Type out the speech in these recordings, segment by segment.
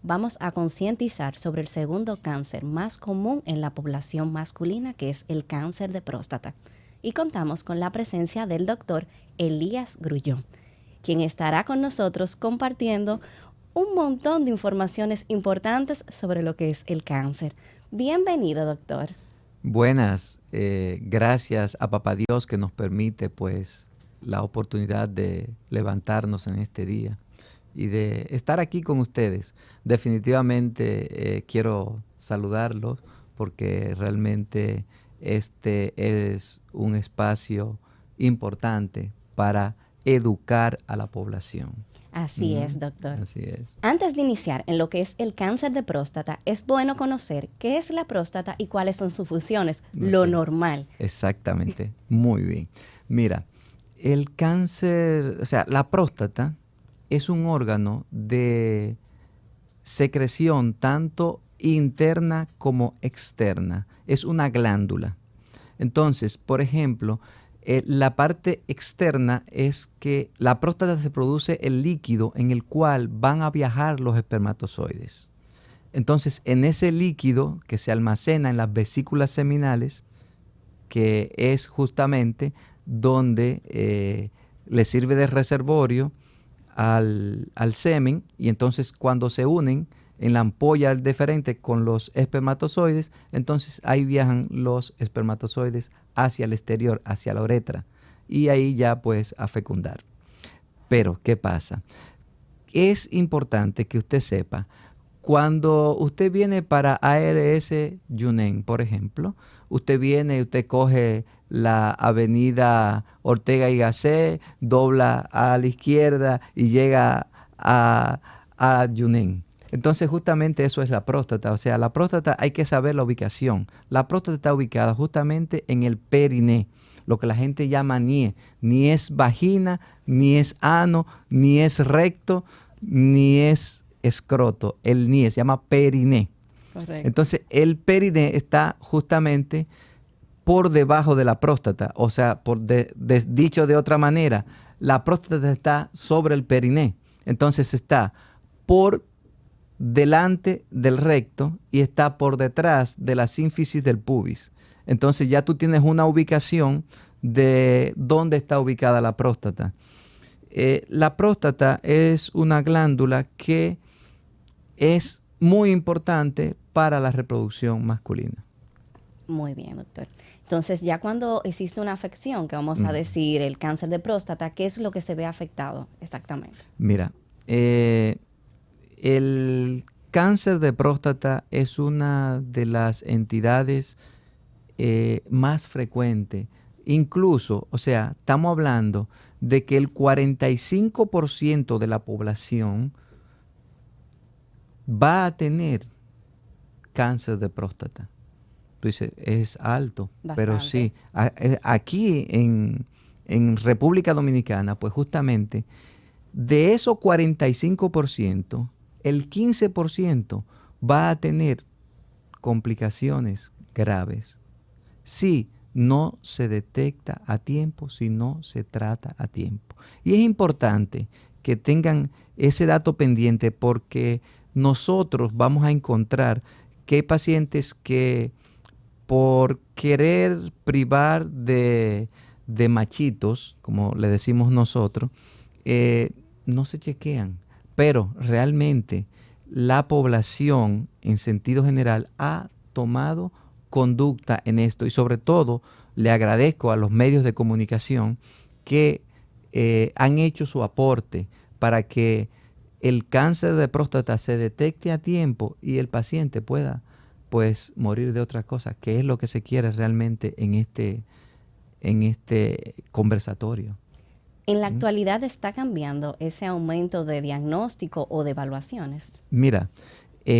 vamos a concientizar sobre el segundo cáncer más común en la población masculina, que es el cáncer de próstata. Y contamos con la presencia del doctor Elías Grullón, quien estará con nosotros compartiendo un montón de informaciones importantes sobre lo que es el cáncer. Bienvenido, doctor. Buenas, gracias a Papá Dios que nos permite pues la oportunidad de levantarnos en este día y de estar aquí con ustedes. Definitivamente quiero saludarlos porque realmente este es un espacio importante para educar a la población. Así es, doctor. Así es. Antes de iniciar en lo que es el cáncer de próstata, es bueno conocer qué es la próstata y cuáles son sus funciones, lo normal. Exactamente, muy bien. Mira, el cáncer, o sea, la próstata es un órgano de secreción tanto interna como externa. Es una glándula. Entonces, por ejemplo, la parte externa es que la próstata se produce el líquido en el cual van a viajar los espermatozoides. Entonces, en ese líquido que se almacena en las vesículas seminales, que es justamente donde le sirve de reservorio al semen, y entonces cuando se unen en la ampolla deferente con los espermatozoides, entonces ahí viajan los espermatozoides hacia el exterior, hacia la uretra, y ahí ya pues a fecundar. Pero, ¿qué pasa? Es importante que usted sepa, cuando usted viene para ARS Yunen, por ejemplo, usted viene y usted coge la avenida Ortega y Gasset, dobla a la izquierda y llega a Yunen. Entonces justamente eso es la próstata. O sea, la próstata hay que saber la ubicación. La próstata está ubicada justamente en el periné, lo que la gente llama NIE. Ni es vagina, ni es ano, ni es recto, ni es escroto. El NIE se llama periné. Correcto. Entonces el periné está justamente por debajo de la próstata. O sea, dicho de otra manera, la próstata está sobre el periné. Entonces está por delante del recto y está por detrás de la sínfisis del pubis. Entonces ya tú tienes una ubicación de dónde está ubicada la próstata. La próstata es una glándula que es muy importante para la reproducción masculina. Muy bien, doctor. Entonces, ya cuando existe una afección, que vamos a decir el cáncer de próstata, ¿qué es lo que se ve afectado exactamente? Mira, el cáncer de próstata es una de las entidades más frecuentes. Incluso, o sea, estamos hablando de que el 45% de la población va a tener cáncer de próstata. Tú dices, es alto, Bastante. pero sí. Aquí en República Dominicana, pues justamente, de esos 45%, el 15% va a tener complicaciones graves si no se detecta a tiempo, si no se trata a tiempo. Y es importante que tengan ese dato pendiente porque nosotros vamos a encontrar que hay pacientes que por querer privar de machitos, como le decimos nosotros, no se chequean. Pero realmente la población en sentido general ha tomado conducta en esto y sobre todo le agradezco a los medios de comunicación que han hecho su aporte para que el cáncer de próstata se detecte a tiempo y el paciente pueda pues morir de otra cosa, que es lo que se quiere realmente en este conversatorio. ¿En la actualidad está cambiando ese aumento de diagnóstico o de evaluaciones? Mira,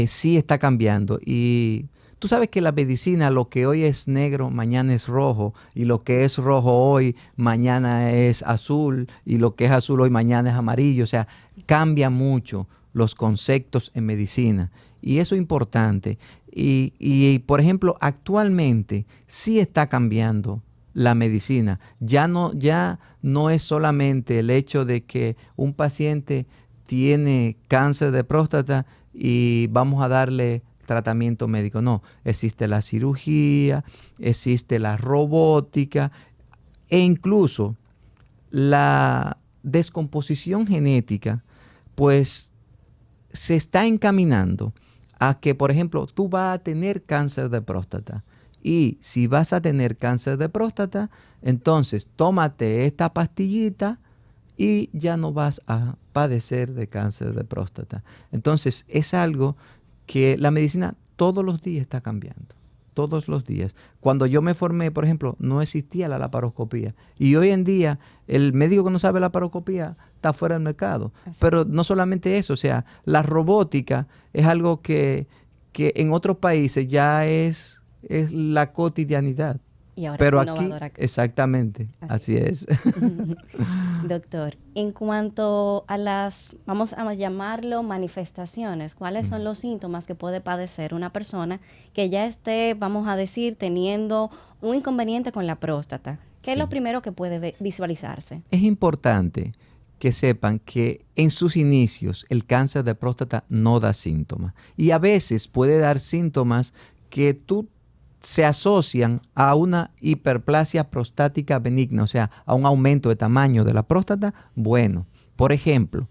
sí está cambiando y tú sabes que la medicina, lo que hoy es negro, mañana es rojo, y lo que es rojo hoy, mañana es azul, y lo que es azul hoy, mañana es amarillo. O sea, cambia mucho los conceptos en medicina y eso es importante. Y por ejemplo, actualmente sí está cambiando la medicina. Ya no es solamente el hecho de que un paciente tiene cáncer de próstata y vamos a darle tratamiento médico. No, existe la cirugía, existe la robótica e incluso la descomposición genética, pues se está encaminando a que, por ejemplo, tú vas a tener cáncer de próstata. Y si vas a tener cáncer de próstata, entonces tómate esta pastillita y ya no vas a padecer de cáncer de próstata. Entonces es algo que la medicina todos los días está cambiando. Todos los días. Cuando yo me formé, por ejemplo, no existía la laparoscopía. Y hoy en día, el médico que no sabe laparoscopía está fuera del mercado. Pero no solamente eso, o sea, la robótica es algo que en otros países ya es la cotidianidad. Y ahora pero es aquí, innovador acá. exactamente, así es. Doctor, en cuanto a las, vamos a llamarlo manifestaciones, ¿cuáles son los síntomas que puede padecer una persona que ya esté, vamos a decir, teniendo un inconveniente con la próstata? ¿Qué es lo primero que puede visualizarse? Es importante que sepan que en sus inicios el cáncer de próstata no da síntomas. Y a veces puede dar síntomas que se asocian a una hiperplasia prostática benigna, o sea, a un aumento de tamaño de la próstata. Bueno, por ejemplo,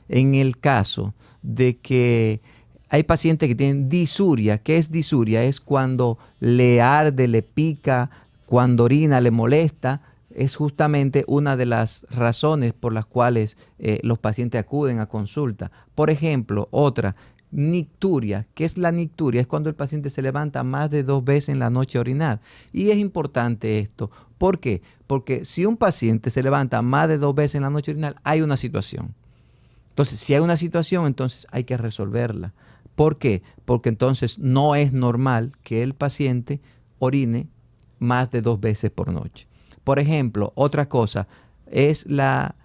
en el caso de que hay pacientes que tienen disuria. ¿Qué es disuria? Es cuando le arde, le pica, cuando orina, le molesta. Es justamente una de las razones por las cuales los pacientes acuden a consulta. Por ejemplo, otra, nicturia. ¿Qué es la nicturia? Es cuando el paciente se levanta más de 2 veces en la noche a orinar. Y es importante esto. ¿Por qué? Porque si un paciente se levanta más de 2 veces en la noche a orinar, hay una situación. Entonces, si hay una situación, entonces hay que resolverla. ¿Por qué? Porque entonces no es normal que el paciente orine más de 2 veces por noche. Por ejemplo, otra cosa es la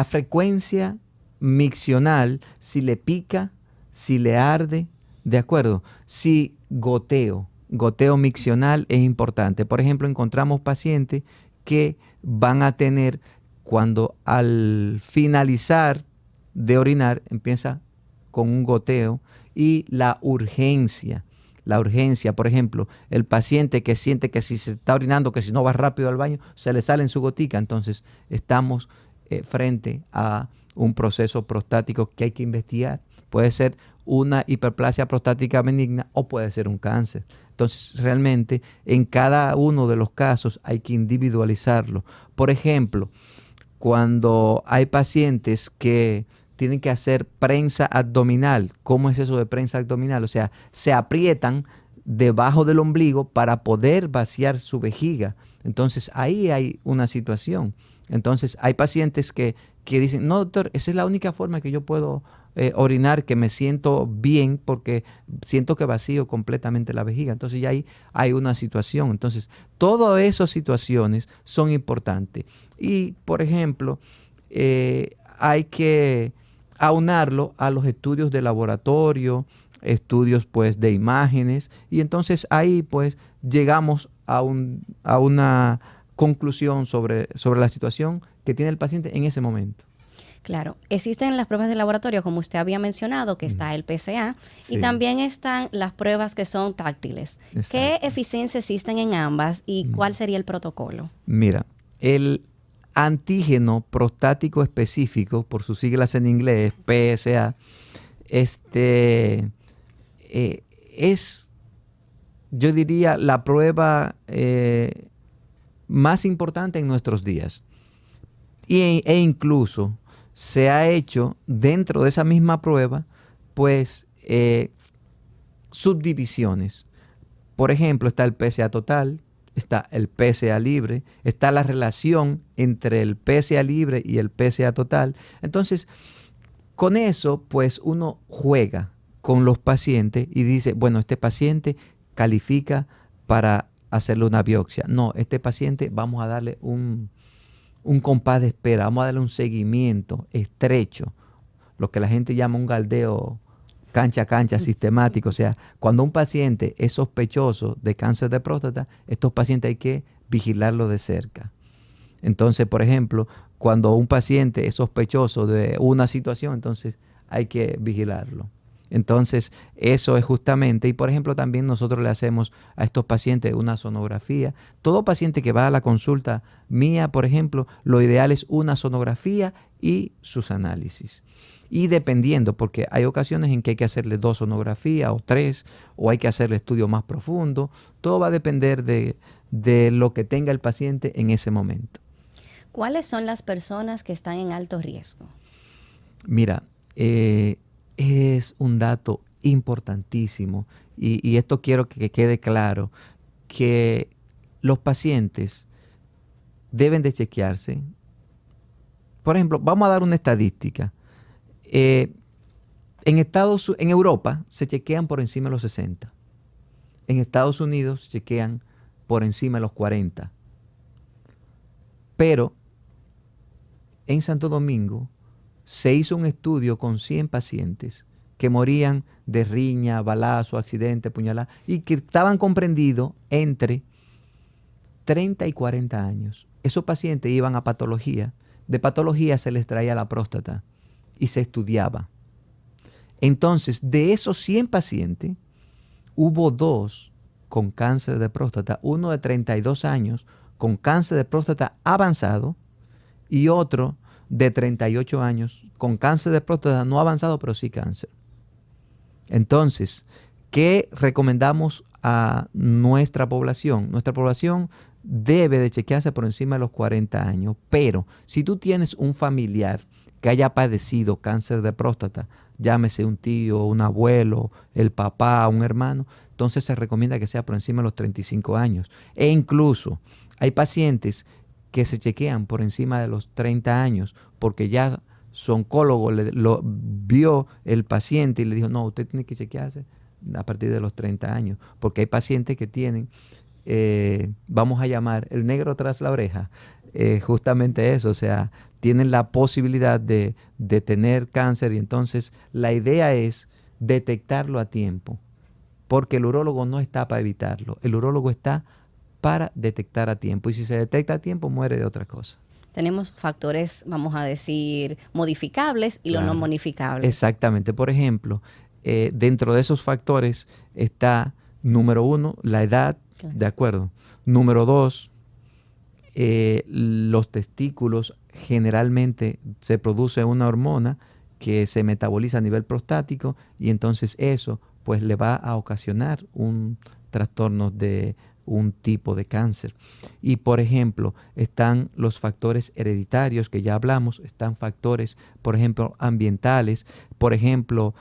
frecuencia miccional, si le pica, si le arde, ¿de acuerdo? Si goteo miccional es importante. Por ejemplo, encontramos pacientes que van a tener, cuando al finalizar de orinar, empieza con un goteo, y la urgencia, por ejemplo, el paciente que siente que si se está orinando, que si no va rápido al baño, se le sale en su gotica. Entonces, estamos frente a un proceso prostático que hay que investigar. Puede ser una hiperplasia prostática benigna o puede ser un cáncer. Entonces, realmente, en cada uno de los casos hay que individualizarlo. Por ejemplo, cuando hay pacientes que tienen que hacer prensa abdominal. ¿Cómo es eso de prensa abdominal? O sea, se aprietan debajo del ombligo para poder vaciar su vejiga. Entonces, ahí hay una situación. Entonces, hay pacientes que dicen, no, doctor, esa es la única forma que yo puedo orinar, que me siento bien porque siento que vacío completamente la vejiga. Entonces, ya ahí hay una situación. Entonces, todas esas situaciones son importantes. Y, por ejemplo, hay que aunarlo a los estudios de laboratorio, estudios pues de imágenes, y entonces ahí pues llegamos a una conclusión sobre la situación que tiene el paciente en ese momento. Claro, existen las pruebas de laboratorio, como usted había mencionado, que está el PSA, sí, y también están las pruebas que son táctiles. Exacto. ¿Qué eficiencia existen en ambas y cuál sería el protocolo? Mira, el antígeno prostático específico, por sus siglas en inglés, PSA, es, yo diría, la prueba más importante en nuestros días. E incluso se ha hecho dentro de esa misma prueba, pues, subdivisiones. Por ejemplo, está el PSA total, está el PSA libre, está la relación entre el PSA libre y el PSA total. Entonces, con eso, pues uno juega con los pacientes y dice, bueno, este paciente califica para hacerle una biopsia. No, este paciente vamos a darle un compás de espera, vamos a darle un seguimiento estrecho, lo que la gente llama un galdeo cancha a cancha sistemático. O sea, cuando un paciente es sospechoso de cáncer de próstata, estos pacientes hay que vigilarlo de cerca. Entonces, por ejemplo, cuando un paciente es sospechoso de una situación, entonces hay que vigilarlo. Entonces, eso es justamente, y por ejemplo también nosotros le hacemos a estos pacientes una sonografía. Todo paciente que va a la consulta mía, por ejemplo, lo ideal es una sonografía y sus análisis. Y dependiendo, porque hay ocasiones en que hay que hacerle 2 sonografías o 3, o hay que hacerle estudio más profundo. Todo va a depender de lo que tenga el paciente en ese momento. ¿Cuáles son las personas que están en alto riesgo? Mira, es un dato importantísimo y esto quiero que quede claro, que los pacientes deben de chequearse. Por ejemplo, vamos a dar una estadística. En Europa se chequean por encima de los 60. En Estados Unidos se chequean por encima de los 40. Pero en Santo Domingo se hizo un estudio con 100 pacientes que morían de riña, balazo, accidente, puñalada, y que estaban comprendidos entre 30 y 40 años. Esos pacientes iban a patología. De patología se les traía la próstata y se estudiaba. Entonces, de esos 100 pacientes, hubo 2 con cáncer de próstata, uno de 32 años con cáncer de próstata avanzado y otro de 38 años con cáncer de próstata no avanzado, pero sí cáncer. Entonces, ¿qué recomendamos a nuestra población? Nuestra población debe de chequearse por encima de los 40 años, pero si tú tienes un familiar que haya padecido cáncer de próstata, llámese un tío, un abuelo, el papá, un hermano, entonces se recomienda que sea por encima de los 35 años. E incluso hay pacientes que se chequean por encima de los 30 años porque ya su oncólogo lo vio el paciente y le dijo, no, usted tiene que chequearse a partir de los 30 años, porque hay pacientes que tienen, vamos a llamar, el negro tras la oreja, justamente eso, o sea, tienen la posibilidad de tener cáncer y entonces la idea es detectarlo a tiempo, porque el urólogo no está para evitarlo, el urólogo está para detectar a tiempo y si se detecta a tiempo muere de otra cosa. Tenemos factores, vamos a decir, modificables y Claro. los no modificables. Exactamente. Por ejemplo, dentro de esos factores está, número 1, la edad, claro. De acuerdo. Número 2, los testículos. Generalmente se produce una hormona que se metaboliza a nivel prostático y entonces eso pues le va a ocasionar un trastorno de un tipo de cáncer. Y por ejemplo, están los factores hereditarios que ya hablamos, están factores, por ejemplo, ambientales. Por ejemplo,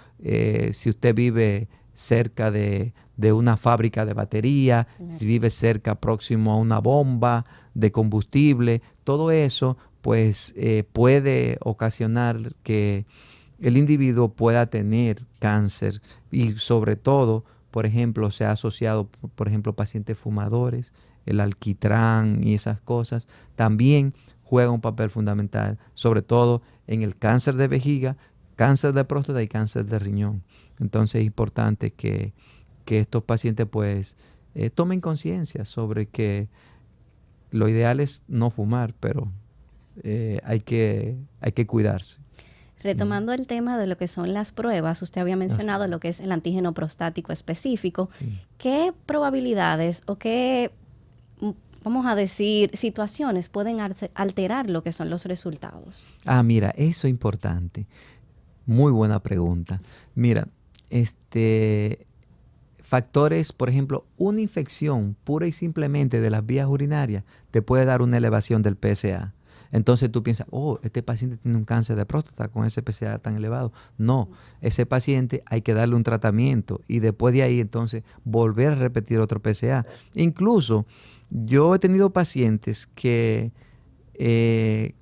si usted vive cerca de una fábrica de batería, si vive cerca próximo a una bomba de combustible, todo eso pues puede ocasionar que el individuo pueda tener cáncer y sobre todo, por ejemplo, se ha asociado, por ejemplo, pacientes fumadores, el alquitrán y esas cosas, también juega un papel fundamental, sobre todo en el cáncer de vejiga, cáncer de próstata y cáncer de riñón. Entonces es importante que estos pacientes pues tomen conciencia sobre que lo ideal es no fumar, pero hay que cuidarse. Retomando el tema de lo que son las pruebas, usted había mencionado lo que es el antígeno prostático específico. Sí. ¿Qué probabilidades o qué, vamos a decir, situaciones pueden alterar lo que son los resultados? Mira, eso es importante. Muy buena pregunta. Mira, factores, por ejemplo, una infección pura y simplemente de las vías urinarias te puede dar una elevación del PSA. Entonces tú piensas, este paciente tiene un cáncer de próstata con ese PSA tan elevado. No, ese paciente hay que darle un tratamiento y después de ahí entonces volver a repetir otro PSA. Incluso yo he tenido pacientes que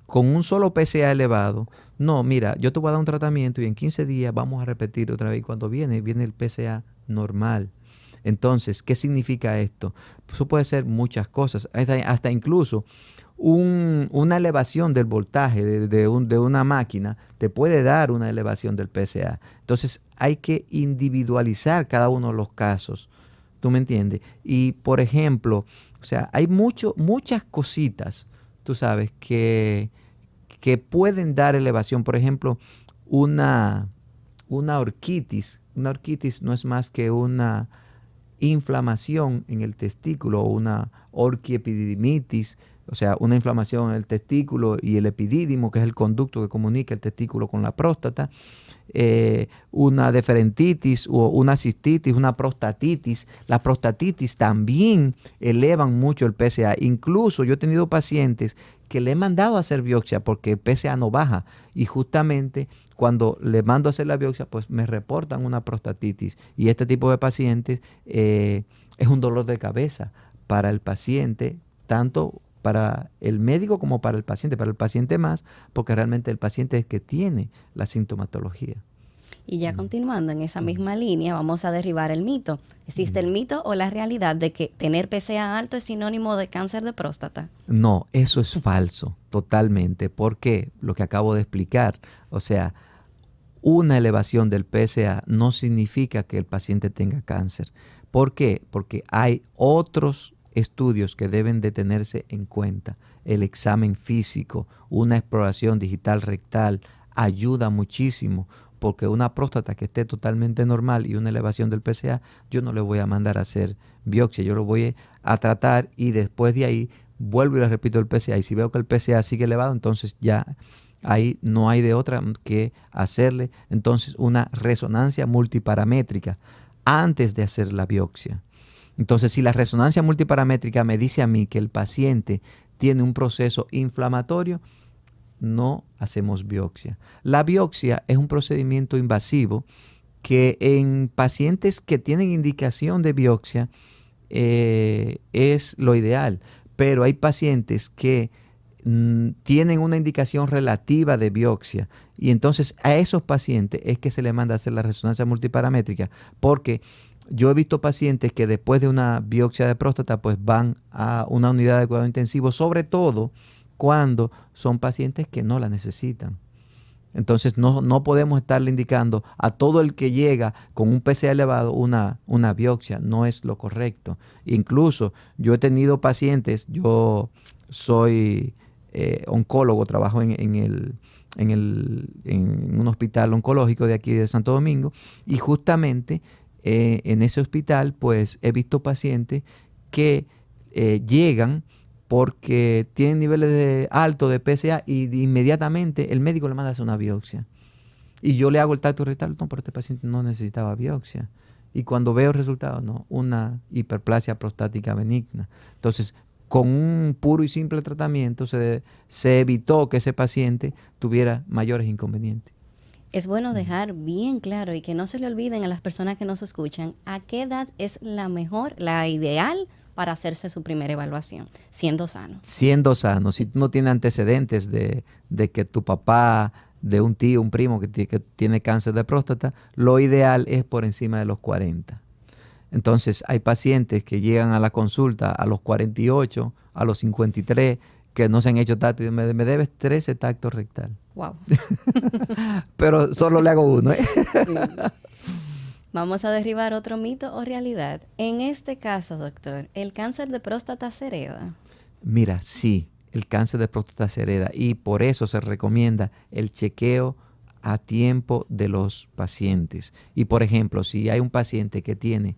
con un solo PSA elevado, no, mira, yo te voy a dar un tratamiento y en 15 días vamos a repetir otra vez. Y cuando viene el PSA normal. Entonces, ¿qué significa esto? Eso puede ser muchas cosas, hasta incluso una elevación del voltaje de una máquina te puede dar una elevación del PSA. Entonces hay que individualizar cada uno de los casos. ¿Tú me entiendes? Y por ejemplo, o sea, hay muchas cositas, tú sabes, que pueden dar elevación. Por ejemplo, una una orquitis. Una orquitis no es más que una inflamación en el testículo, o una orquiepididimitis, o sea, una inflamación en el testículo y el epidídimo, que es el conducto que comunica el testículo con la próstata, una deferentitis o una cistitis, una prostatitis. Las prostatitis también elevan mucho el PSA. Incluso yo he tenido pacientes que le he mandado a hacer biopsia porque el PSA no baja, y justamente cuando le mando a hacer la biopsia, pues me reportan una prostatitis, y este tipo de pacientes es un dolor de cabeza para el paciente, tanto para el médico como para el paciente más, porque realmente el paciente es el que tiene la sintomatología. Y ya continuando en esa misma línea, vamos a derribar el mito. ¿Existe el mito o la realidad de que tener PSA alto es sinónimo de cáncer de próstata? No, eso es falso, totalmente. ¿Por qué? Lo que acabo de explicar. O sea, una elevación del PSA no significa que el paciente tenga cáncer. ¿Por qué? Porque hay otros estudios que deben de tenerse en cuenta. El examen físico, una exploración digital rectal ayuda muchísimo, porque una próstata que esté totalmente normal y una elevación del PSA, yo no le voy a mandar a hacer biopsia, yo lo voy a tratar y después de ahí vuelvo y le repito el PSA, y si veo que el PSA sigue elevado, entonces ya ahí no hay de otra que hacerle entonces una resonancia multiparamétrica antes de hacer la biopsia. Entonces, si la resonancia multiparamétrica me dice a mí que el paciente tiene un proceso inflamatorio, no hacemos biopsia. La biopsia es un procedimiento invasivo que en pacientes que tienen indicación de biopsia es lo ideal, pero hay pacientes que tienen una indicación relativa de biopsia, y entonces a esos pacientes es que se les manda a hacer la resonancia multiparamétrica, porque yo he visto pacientes que después de una biopsia de próstata pues van a una unidad de cuidado intensivo, sobre todo cuando son pacientes que no la necesitan. Entonces no podemos estarle indicando a todo el que llega con un PSA elevado una biopsia, no es lo correcto. Incluso yo he tenido pacientes, yo soy oncólogo, trabajo en un hospital oncológico de aquí de Santo Domingo, y justamente en ese hospital pues he visto pacientes que llegan porque tienen niveles altos de PSA y inmediatamente el médico le manda a hacer una biopsia. Y yo le hago el tacto rectal, no, pero este paciente no necesitaba biopsia. Y cuando veo el resultado, no, una hiperplasia prostática benigna. Entonces, con un puro y simple tratamiento se evitó que ese paciente tuviera mayores inconvenientes. Es bueno dejar bien claro y que no se le olviden a las personas que nos escuchan a qué edad es la mejor, la ideal para hacerse su primera evaluación, siendo sano. Siendo sano. Si tú no tienes antecedentes de que tu papá, de un tío, un primo que tiene cáncer de próstata, lo ideal es por encima de los 40. Entonces hay pacientes que llegan a la consulta a los 48, a los 53, que no se han hecho tacto y me debes 13 tactos rectal. Wow. Pero solo le hago uno, ¿eh? Sí. Vamos a derribar otro mito o realidad. En este caso, doctor, ¿el cáncer de próstata se hereda? Mira, sí, el cáncer de próstata se hereda, y por eso se recomienda el chequeo a tiempo de los pacientes. Y por ejemplo, si hay un paciente que tiene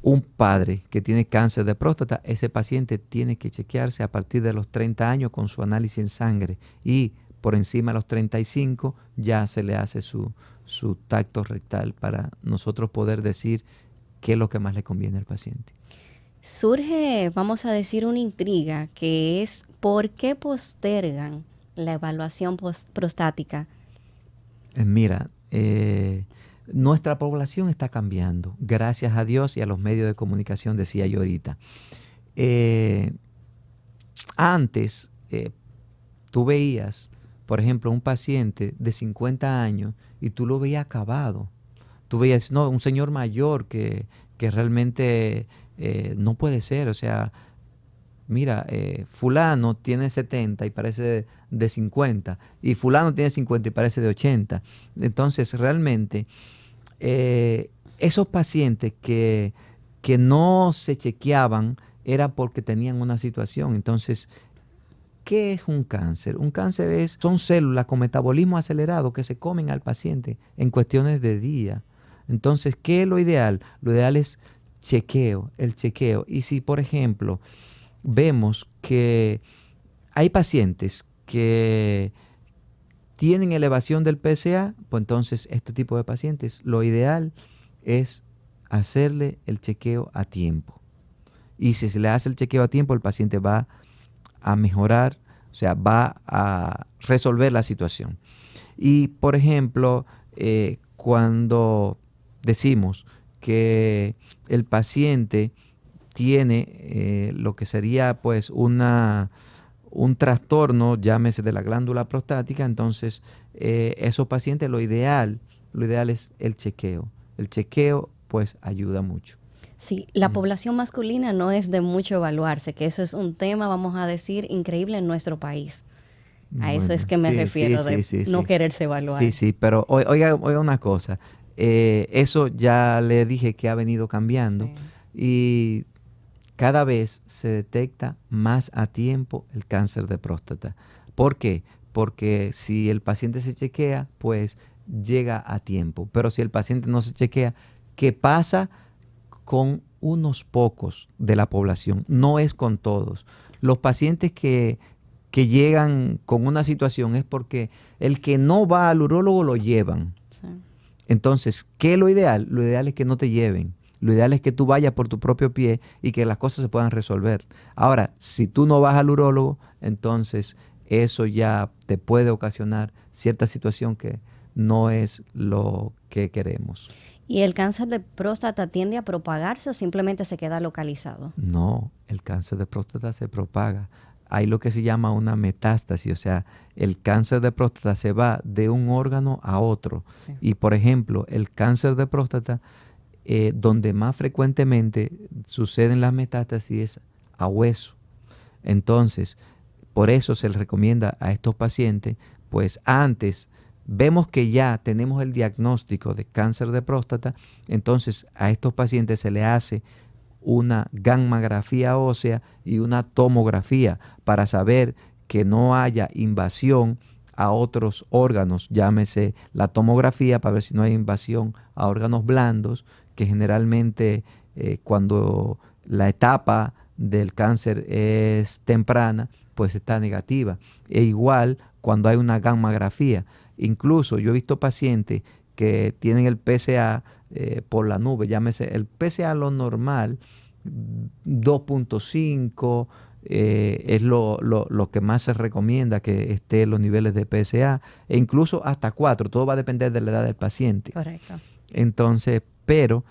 un padre que tiene cáncer de próstata, ese paciente tiene que chequearse a partir de los 30 años con su análisis en sangre, y por encima de los 35 ya se le hace su tacto rectal para nosotros poder decir qué es lo que más le conviene al paciente. Surge, vamos a decir, una intriga que es ¿por qué postergan la evaluación prostática? Mira, nuestra población está cambiando, gracias a Dios y a los medios de comunicación, decía yo ahorita. Antes, tú veías, por ejemplo, un paciente de 50 años y tú lo veías acabado. Tú veías, no, un señor mayor que realmente no puede ser. O sea, mira, fulano tiene 70 y parece de 50, y fulano tiene 50 y parece de 80. Entonces, realmente, esos pacientes que no se chequeaban era porque tenían una situación. Entonces, ¿qué es un cáncer? Un cáncer son células con metabolismo acelerado que se comen al paciente en cuestiones de día. Entonces, ¿qué es lo ideal? Lo ideal es el chequeo. Y si, por ejemplo, vemos que hay pacientes que tienen elevación del PSA, pues entonces este tipo de pacientes, lo ideal es hacerle el chequeo a tiempo. Y si se le hace el chequeo a tiempo, el paciente va a mejorar, o sea, va a resolver la situación. Y, por ejemplo, cuando decimos que el paciente tiene lo que sería pues un trastorno, llámese de la glándula prostática, entonces esos pacientes lo ideal es el chequeo. El chequeo pues ayuda mucho. Sí, la población masculina no es de mucho evaluarse, que eso es un tema, vamos a decir, increíble en nuestro país. A eso es que me refiero, de no querererse evaluar. Sí, pero oiga una cosa, eso ya le dije que ha venido cambiando y cada vez se detecta más a tiempo el cáncer de próstata. ¿Por qué? Porque si el paciente se chequea, pues llega a tiempo. Pero si el paciente no se chequea, ¿qué pasa con unos pocos de la población? No es con todos. Los pacientes que llegan con una situación es porque el que no va al urólogo lo llevan. Sí. Entonces, ¿qué es lo ideal? Lo ideal es que no te lleven. Lo ideal es que tú vayas por tu propio pie y que las cosas se puedan resolver. Ahora, si tú no vas al urólogo, entonces eso ya te puede ocasionar cierta situación que no es lo que queremos. ¿Y el cáncer de próstata tiende a propagarse o simplemente se queda localizado? No, el cáncer de próstata se propaga. Hay lo que se llama una metástasis, o sea, el cáncer de próstata se va de un órgano a otro. Sí. Y, por ejemplo, el cáncer de próstata, donde más frecuentemente suceden las metástasis es a hueso. Entonces, por eso se les recomienda a estos pacientes, pues antes vemos que ya tenemos el diagnóstico de cáncer de próstata, entonces a estos pacientes se le hace una gammagrafía ósea y una tomografía para saber que no haya invasión a otros órganos, llámese la tomografía para ver si no hay invasión a órganos blandos, que generalmente cuando la etapa del cáncer es temprana, pues está negativa. E igual cuando hay una gammagrafía. Incluso yo he visto pacientes que tienen el PSA por la nube, llámese el PSA lo normal, 2.5 es lo que más se recomienda que esté en los niveles de PSA, e incluso hasta 4, todo va a depender de la edad del paciente. Correcto. Entonces, pero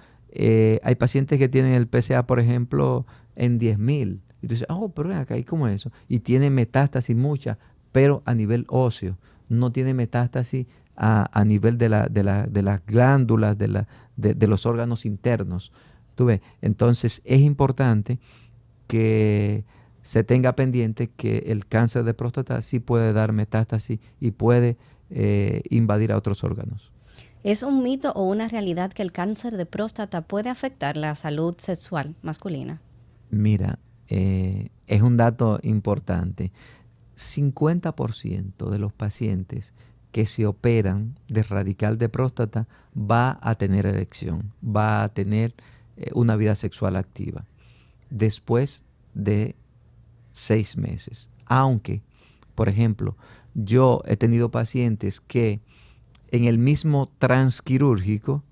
hay pacientes que tienen el PSA, por ejemplo, en 10.000. Y tú dices, pero ven acá, ¿y cómo es eso? Y tiene metástasis muchas, pero a nivel óseo. No tiene metástasis a nivel de las glándulas, de los órganos internos. ¿Tú ves? Entonces es importante que se tenga pendiente que el cáncer de próstata sí puede dar metástasis y puede invadir a otros órganos. ¿Es un mito o una realidad que el cáncer de próstata puede afectar la salud sexual masculina? Mira, es un dato importante. 50% de los pacientes que se operan de radical de próstata va a tener erección, va a tener una vida sexual activa después de 6 meses. Aunque, por ejemplo, yo he tenido pacientes que en el mismo transquirúrgico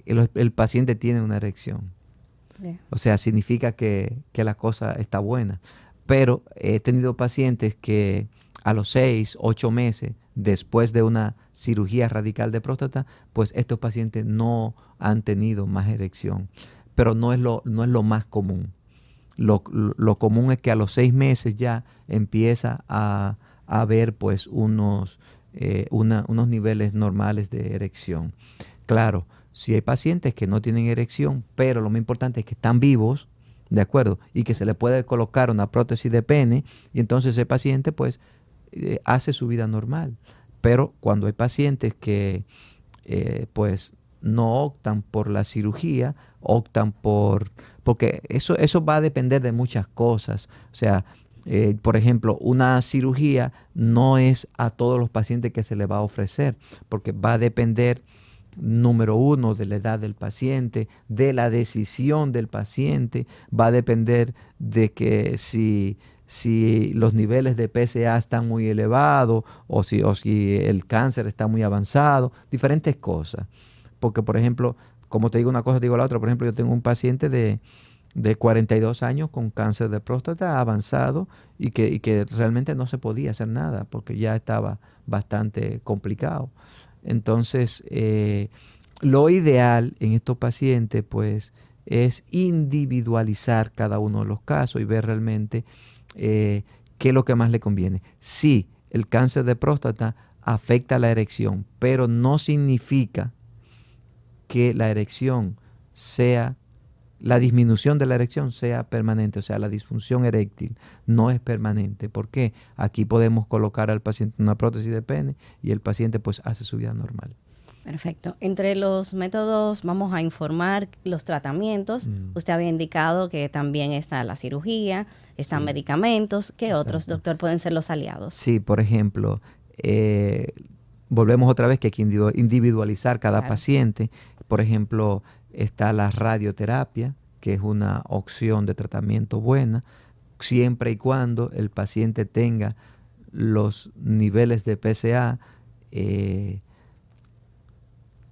el paciente tiene una erección. Yeah. O sea, significa que la cosa está buena. Pero he tenido pacientes que a los 6, 8 meses después de una cirugía radical de próstata, pues estos pacientes no han tenido más erección. Pero no es lo más común. Lo común es que a los 6 meses ya empieza a haber pues unos niveles normales de erección. Claro, si hay pacientes que no tienen erección, pero lo más importante es que están vivos, ¿de acuerdo? Y que se le puede colocar una prótesis de pene y entonces ese paciente pues hace su vida normal. Pero cuando hay pacientes que pues no optan por la cirugía, optan porque eso va a depender de muchas cosas. O sea, Por ejemplo, una cirugía no es a todos los pacientes que se le va a ofrecer, porque va a depender, número uno, de la edad del paciente, de la decisión del paciente, va a depender de que si los niveles de PSA están muy elevados o si el cáncer está muy avanzado, diferentes cosas. Porque, por ejemplo, como te digo una cosa, te digo la otra. Por ejemplo, yo tengo un paciente de 42 años con cáncer de próstata avanzado y que realmente no se podía hacer nada porque ya estaba bastante complicado. Entonces, lo ideal en estos pacientes, pues, es individualizar cada uno de los casos y ver realmente qué es lo que más le conviene. Sí, el cáncer de próstata afecta la erección, pero no significa que la disminución de la erección sea permanente, o sea, la disfunción eréctil no es permanente. ¿Por qué? Aquí podemos colocar al paciente una prótesis de pene y el paciente pues hace su vida normal. Perfecto. Entre los métodos, vamos a informar los tratamientos. Usted había indicado que también está la cirugía, están Sí, medicamentos. ¿Qué otros, exacto. doctor, pueden ser los aliados? Sí, por ejemplo, volvemos otra vez que hay que individualizar cada Claro. paciente. Por ejemplo, está la radioterapia, que es una opción de tratamiento buena, siempre y cuando el paciente tenga los niveles de PSA, eh,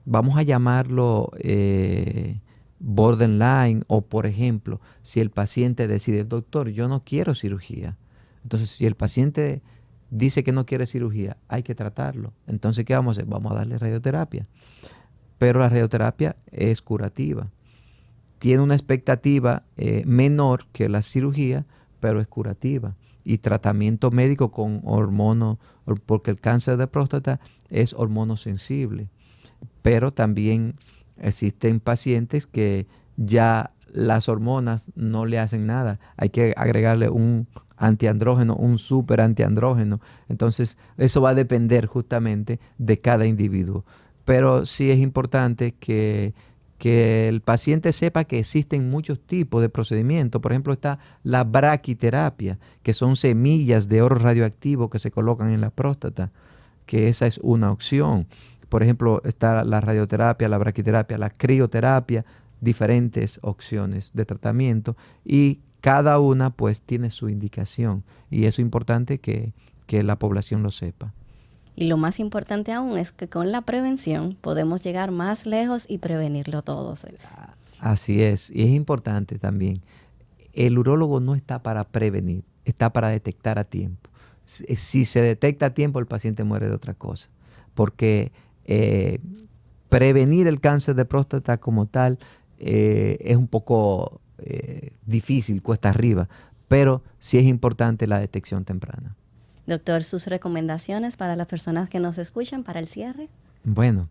vamos a llamarlo borderline, o por ejemplo, si el paciente decide, doctor, yo no quiero cirugía. Entonces, si el paciente dice que no quiere cirugía, hay que tratarlo. Entonces, ¿qué vamos a hacer? Vamos a darle radioterapia. Pero la radioterapia es curativa. Tiene una expectativa menor que la cirugía, pero es curativa. Y tratamiento médico con hormonas, porque el cáncer de próstata es hormonosensible. Pero también existen pacientes que ya las hormonas no le hacen nada. Hay que agregarle un antiandrógeno, un super antiandrógeno. Entonces, eso va a depender justamente de cada individuo. Pero sí es importante que el paciente sepa que existen muchos tipos de procedimientos. Por ejemplo, está la braquiterapia, que son semillas de oro radioactivo que se colocan en la próstata, que esa es una opción. Por ejemplo, está la radioterapia, la braquiterapia, la crioterapia, diferentes opciones de tratamiento y cada una pues tiene su indicación y eso es importante que la población lo sepa. Y lo más importante aún es que con la prevención podemos llegar más lejos y prevenirlo todo. Así es, y es importante también. El urólogo no está para prevenir, está para detectar a tiempo. Si se detecta a tiempo, el paciente muere de otra cosa, porque prevenir el cáncer de próstata como tal es un poco difícil, cuesta arriba, pero sí es importante la detección temprana. Doctor, sus recomendaciones para las personas que nos escuchan para el cierre. Bueno,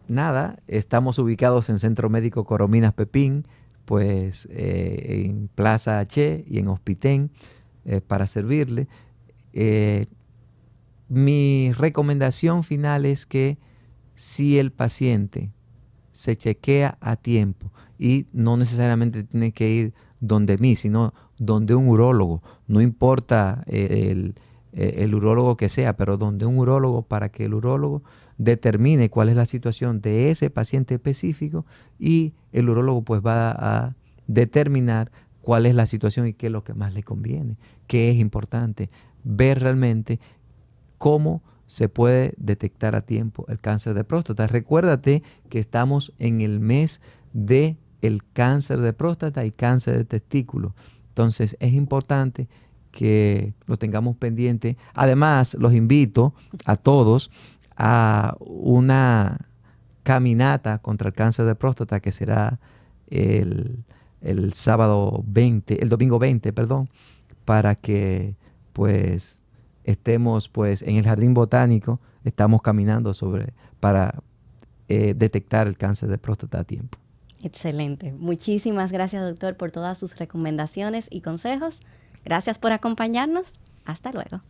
nada, estamos ubicados en Centro Médico Corominas Pepín, pues en Plaza H y en Hospitén, para servirle. Mi recomendación final es que si el paciente se chequea a tiempo y no necesariamente tiene que ir donde mí, sino donde un urólogo, no importa el urólogo que sea, pero donde un urólogo para que el urólogo determine cuál es la situación de ese paciente específico y el urólogo pues va a determinar cuál es la situación y qué es lo que más le conviene, qué es importante, ver realmente cómo se puede detectar a tiempo el cáncer de próstata. Recuérdate que estamos en el mes de el cáncer de próstata y cáncer de testículo. Entonces es importante que lo tengamos pendiente. Además, los invito a todos a una caminata contra el cáncer de próstata que será el sábado 20, el domingo 20, perdón, para que pues estemos pues en el jardín botánico, estamos caminando para detectar el cáncer de próstata a tiempo. Excelente. Muchísimas gracias, doctor, por todas sus recomendaciones y consejos. Gracias por acompañarnos. Hasta luego.